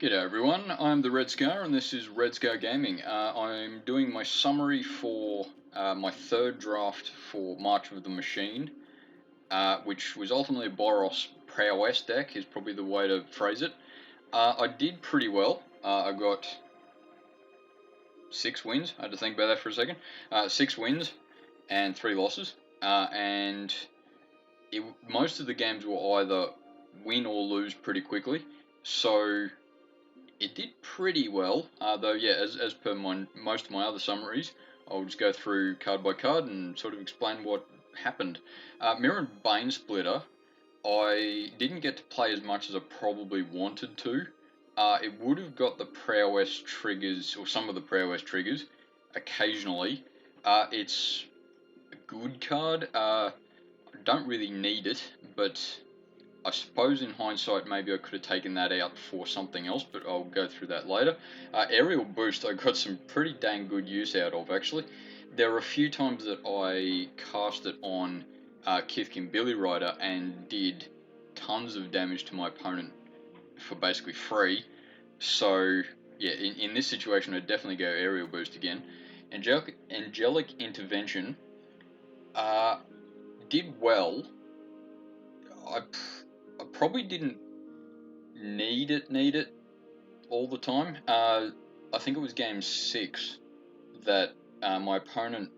G'day everyone, I'm the Red Scar and this is Red Scar Gaming. I'm doing my summary for my third draft for March of the Machine, which was ultimately a Boros Prowess deck, is probably the way to phrase it. I did pretty well. I got 6 wins, I had to think about that for a second. 6 wins and 3 losses, and most of the games were either win or lose pretty quickly, so it did pretty well, though, yeah, as per most of my other summaries, I'll just go through card by card and sort of explain what happened. Mirror and Bane Splitter, I didn't get to play as much as I probably wanted to. It would have got the Prowess triggers, or some of the Prowess triggers, occasionally. It's a good card. I don't really need it, but I suppose in hindsight, maybe I could have taken that out for something else, but I'll go through that later. Aerial Boost, I got some pretty dang good use out of, actually. There were a few times that I cast it on Kithkin Billy Rider and did tons of damage to my opponent for basically free. So, yeah, in this situation, I'd definitely go Aerial Boost again. Angelic Intervention did well. I probably didn't need it all the time. I think it was game 6 that my opponent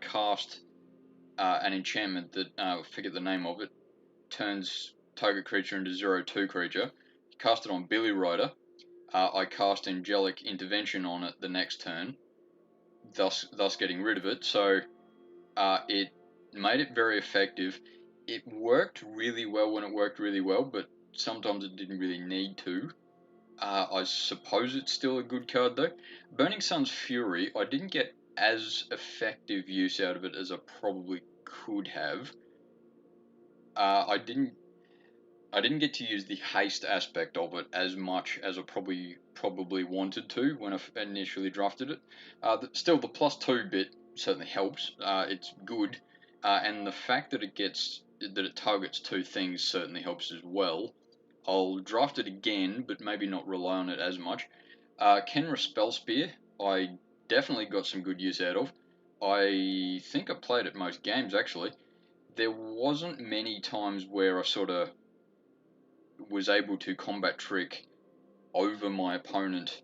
cast an enchantment that I forget the name of it, turns target creature into 0/2 creature. He cast it on Billy Rider. I cast Angelic Intervention on it the next turn, thus getting rid of it. So it made it very effective. It worked really well when it worked really well, but sometimes it didn't really need to. I suppose it's still a good card though. Burning Sun's Fury, I didn't get as effective use out of it as I probably could have. I didn't get to use the haste aspect of it as much as I probably wanted to when I initially drafted it. Still, the +2 bit certainly helps. It's good, and the fact that it targets 2 things certainly helps as well. I'll draft it again, but maybe not rely on it as much. Kenra Spell Spear, I definitely got some good use out of. I think I played it most games actually. There wasn't many times where I sort of was able to combat trick over my opponent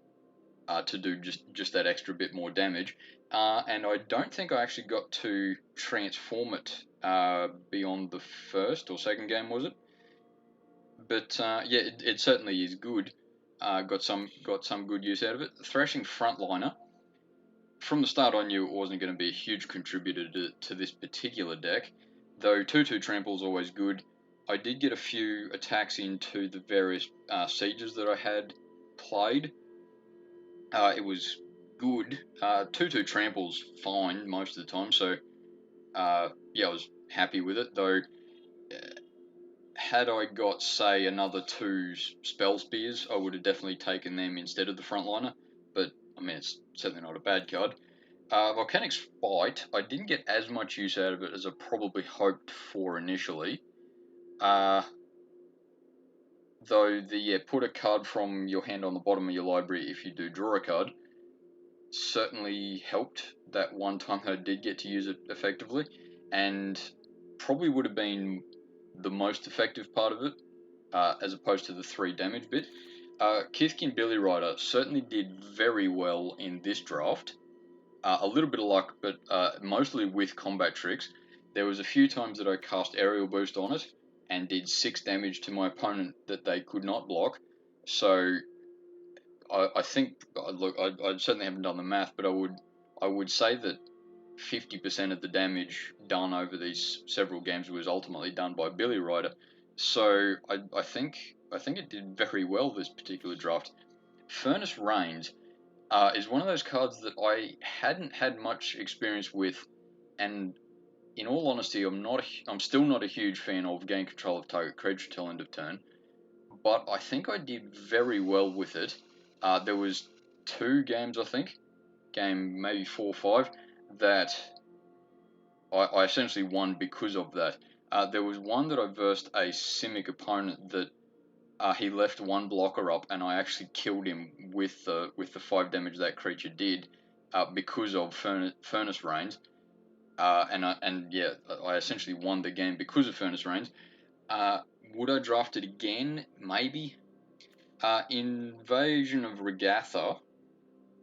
to do just that extra bit more damage. And I don't think I actually got to transform it beyond the first or second game, was it? But yeah, it certainly is good. Got some good use out of it. Thrashing Frontliner. From the start, I knew it wasn't going to be a huge contributor to this particular deck, though 2/2 trample is always good. I did get a few attacks into the various sieges that I had played. It was good. 2/2 trample's fine most of the time, so yeah, I was happy with it, though. Had I got, say, another 2 Spell Spears, I would have definitely taken them instead of the Frontliner, but, I mean, it's certainly not a bad card. Volcanic Spite, I didn't get as much use out of it as I probably hoped for initially. Though put a card from your hand on the bottom of your library if you do draw a card certainly helped that one time that I did get to use it effectively, and probably would have been the most effective part of it, as opposed to the 3 damage bit. Kithkin Billy Rider certainly did very well in this draft. A little bit of luck, but mostly with combat tricks. There was a few times that I cast Aerial Boost on it and did 6 damage to my opponent that they could not block. So I think, look, I certainly haven't done the math, but I would say that 50% of the damage done over these several games was ultimately done by Billy Rider. So I think it did very well this particular draft. Furnace Rains is one of those cards that I hadn't had much experience with, and in all honesty, I'm still not a huge fan of gain control of target creature till end of turn. But I think I did very well with it. There was 2 games, I think, game maybe 4 or 5, that I essentially won because of that. There was one that I versed a Simic opponent that he left one blocker up, and I actually killed him with the 5 damage that creature did, because of Furnace Rains. I essentially won the game because of Furnace Rains. Would I draft it again? Maybe. Invasion of Regatha.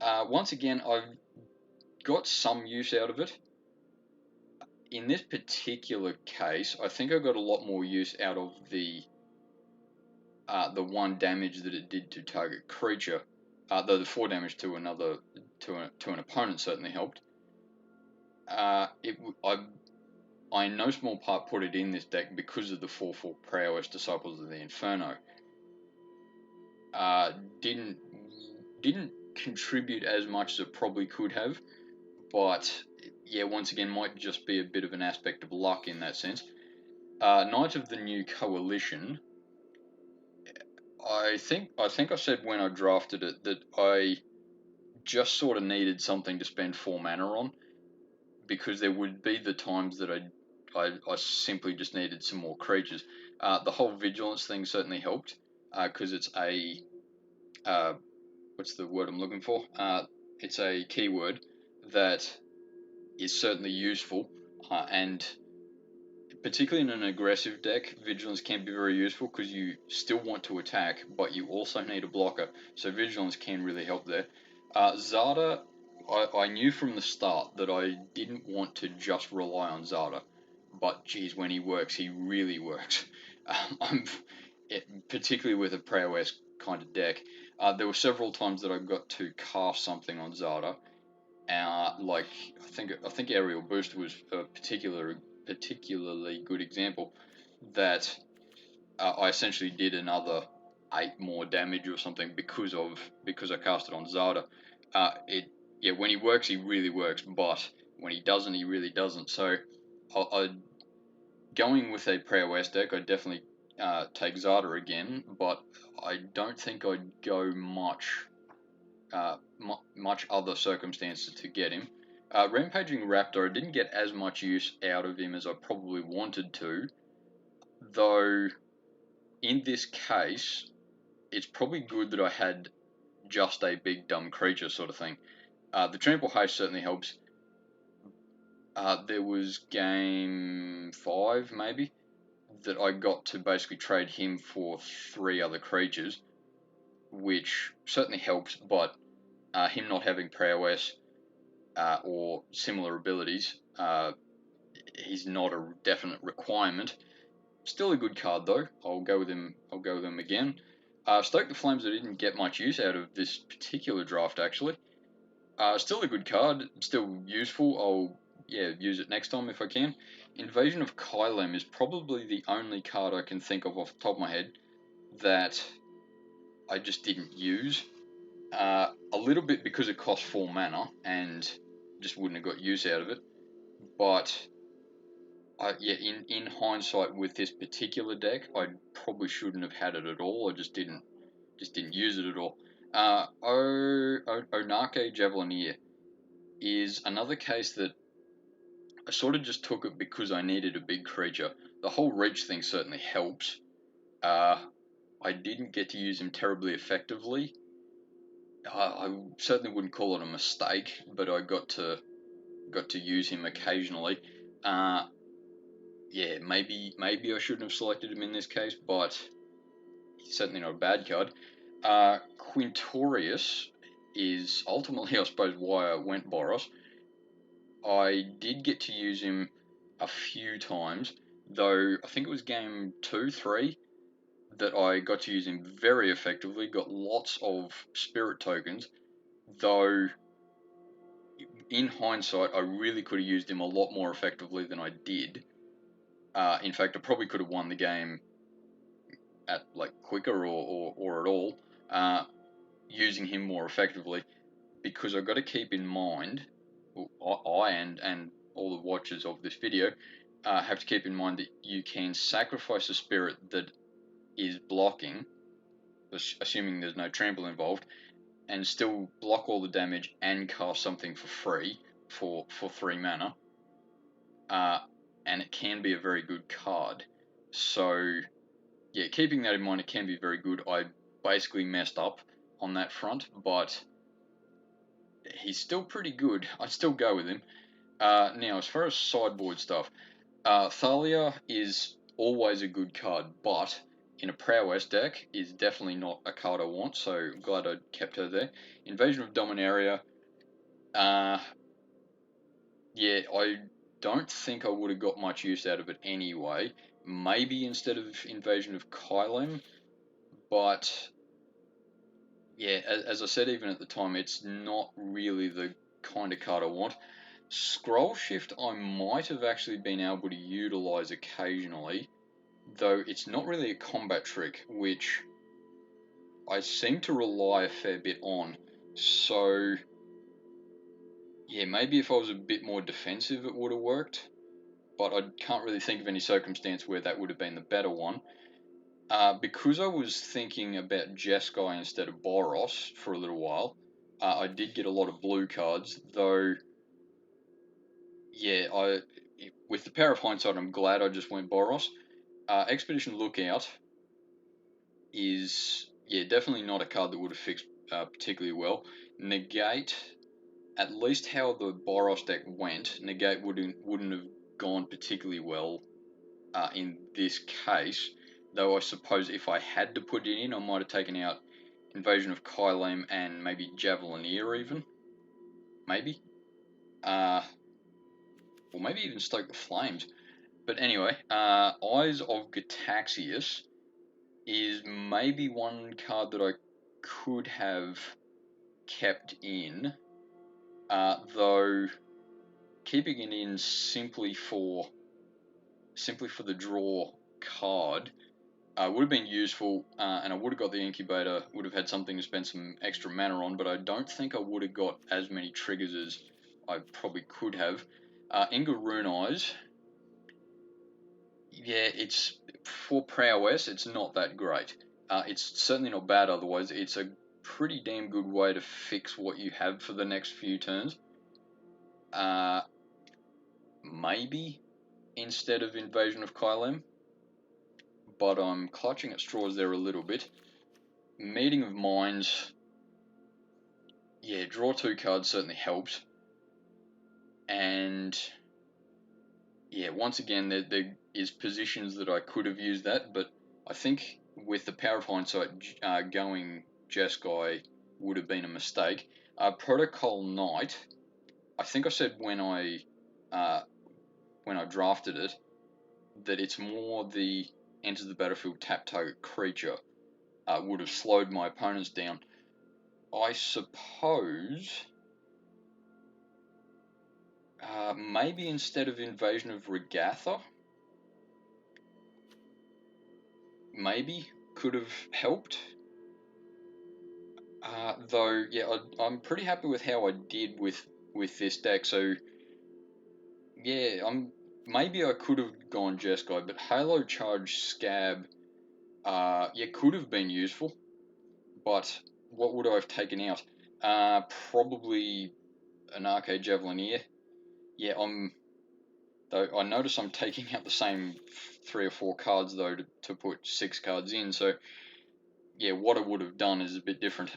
Once again, I've got some use out of it. In this particular case, I think I got a lot more use out of the 1 damage that it did to target creature. Though the 4 damage to an opponent certainly helped. I in no small part put it in this deck because of the 4/4 prowess Disciples of the Inferno. Didn't contribute as much as it probably could have, but yeah, once again, might just be a bit of an aspect of luck in that sense. Knight of the New Coalition. I think I said when I drafted it that I just sort of needed something to spend 4 mana on, because there would be the times that I simply just needed some more creatures. The whole vigilance thing certainly helped, because it's a what's the word I'm looking for? It's a keyword that is certainly useful, and particularly in an aggressive deck, Vigilance can be very useful because you still want to attack, but you also need a blocker, so Vigilance can really help there. Zada, I knew from the start that I didn't want to just rely on Zada, but geez, when he works, he really works. Particularly with a prowess kind of deck. There were several times that I got to cast something on Zada. Like I think Aerial Boost was a particularly good example, that I essentially did another 8 more damage or something because I cast it on Zada. When he works, he really works, but when he doesn't, he really doesn't. So I going with a prowess deck, I'd definitely take Zada again, but I don't think I'd go much other circumstances to get him. Rampaging Raptor, I didn't get as much use out of him as I probably wanted to, though in this case, it's probably good that I had just a big dumb creature sort of thing. The Trample Haste certainly helps. There was game 5, maybe, that I got to basically trade him for 3 other creatures, which certainly helps, but him not having prowess or similar abilities, he's not a definite requirement. Still a good card though. I'll go with him again. Stoke the Flames, I didn't get much use out of this particular draft actually. Still a good card, still useful. I'll use it next time if I can. Invasion of Kylem is probably the only card I can think of off the top of my head that I just didn't use. A little bit because it cost 4 mana and just wouldn't have got use out of it. But in hindsight, with this particular deck, I probably shouldn't have had it at all. I just didn't use it at all. Onake Javelineer is another case that I sort of just took it because I needed a big creature. The whole reach thing certainly helps. I didn't get to use him terribly effectively. I certainly wouldn't call it a mistake, but I got to use him occasionally. Maybe I shouldn't have selected him in this case, but he's certainly not a bad card. Quintorius is ultimately, I suppose, why I went Boros. I did get to use him a few times, though I think it was game 2, 3 that I got to use him very effectively, got lots of spirit tokens, though in hindsight I really could have used him a lot more effectively than I did. In fact, I probably could have won the game at quicker or at all, using him more effectively, because I've got to keep in mind, I and all the watchers of this video have to keep in mind that you can sacrifice a spirit that is blocking, assuming there's no trample involved, and still block all the damage and cast something for free for 3 mana. And it can be a very good card. So yeah, keeping that in mind, it can be very good. I basically messed up on that front, but he's still pretty good. I'd still go with him. Now, as far as sideboard stuff, Thalia is always a good card, but in a Prowess deck is definitely not a card I want, so I'm glad I kept her there. Invasion of Dominaria, yeah, I don't think I would have got much use out of it anyway. Maybe instead of Invasion of Kylem, but yeah, as I said even at the time, it's not really the kind of card I want. Scroll Shift I might have actually been able to utilise occasionally, though it's not really a combat trick, which I seem to rely a fair bit on. So yeah, maybe if I was a bit more defensive it would have worked, but I can't really think of any circumstance where that would have been the better one. Because I was thinking about Jeskai instead of Boros for a little while, I did get a lot of blue cards, though yeah, with the power of hindsight, I'm glad I just went Boros. Expedition Lookout is, yeah, definitely not a card that would have fixed particularly well. Negate, at least how the Boros deck went, Negate wouldn't have gone particularly well in this case, though I suppose if I had to put it in, I might have taken out Invasion of Kylem and maybe Javelineer even, maybe, or maybe even Stoke the Flames. But anyway, Eyes of Gataxius is maybe one card that I could have kept in, though keeping it in simply for the draw card would have been useful, and I would have got the Incubator, would have had something to spend some extra mana on, but I don't think I would have got as many triggers as I probably could have. Inga Rune Eyes, yeah, it's for Prowess, it's not that great. It's certainly not bad otherwise. It's a pretty damn good way to fix what you have for the next few turns. Maybe instead of Invasion of Kylem, but I'm clutching at straws there a little bit. Meeting of Minds, yeah, draw 2 cards certainly helps. And yeah, once again, there is positions that I could have used that, but I think with the power of hindsight, going Jeskai would have been a mistake. Protocol Knight, I think I said when I drafted it that it's more the enters the battlefield tap target creature would have slowed my opponents down. I suppose maybe instead of Invasion of Regatha, maybe could have helped. Though, yeah, I'm pretty happy with how I did with this deck. So, yeah, maybe I could have gone Jeskai, but Halo Charge Scab, yeah, could have been useful. But what would I have taken out? Probably an Arcade Javelineer. Yeah, though I notice I'm taking out the same 3 or 4 cards though to put 6 cards in. So yeah, what I would have done is a bit different.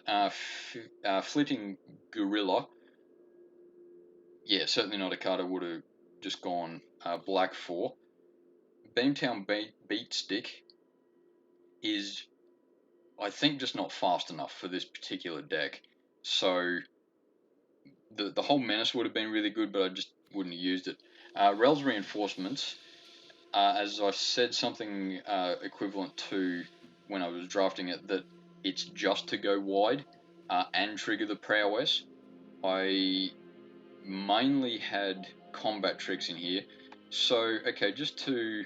Flitting Gorilla, yeah, certainly not a card I would have just gone black for. Beamtown Beat Stick is, I think, just not fast enough for this particular deck. So the whole menace would have been really good, but I just wouldn't have used it. Rel's Reinforcements, as I said something equivalent to when I was drafting it, that it's just to go wide and trigger the Prowess. I mainly had combat tricks in here. So, okay, just to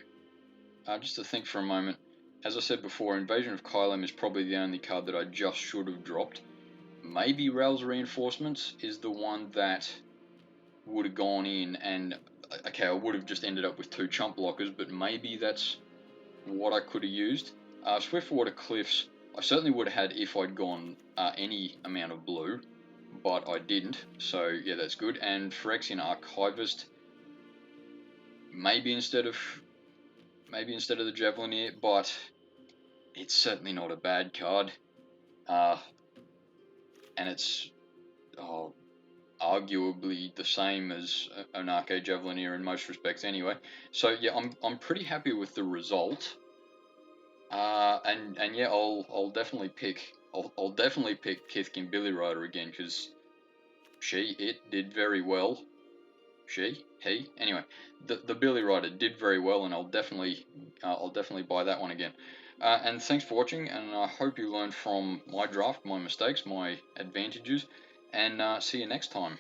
think for a moment, as I said before, Invasion of Kylem is probably the only card that I just should have dropped. Maybe Rel's Reinforcements is the one that would have gone in, and okay, I would have just ended up with 2 chump blockers, but maybe that's what I could have used. Swiftwater Cliffs, I certainly would have had if I'd gone any amount of blue, but I didn't, so yeah, that's good. And Phyrexian Archivist, maybe instead of the Javelineer, but it's certainly not a bad card. And it's arguably the same as an Arcade Javelineer in most respects anyway. So yeah, I'm pretty happy with the result. And yeah, I'll definitely pick I'll definitely pick Kithkin Billy Rider again, because it did very well. He anyway, the Billy Rider did very well, and I'll definitely buy that one again. And thanks for watching, and I hope you learned from my draft, my mistakes, my advantages, and see you next time.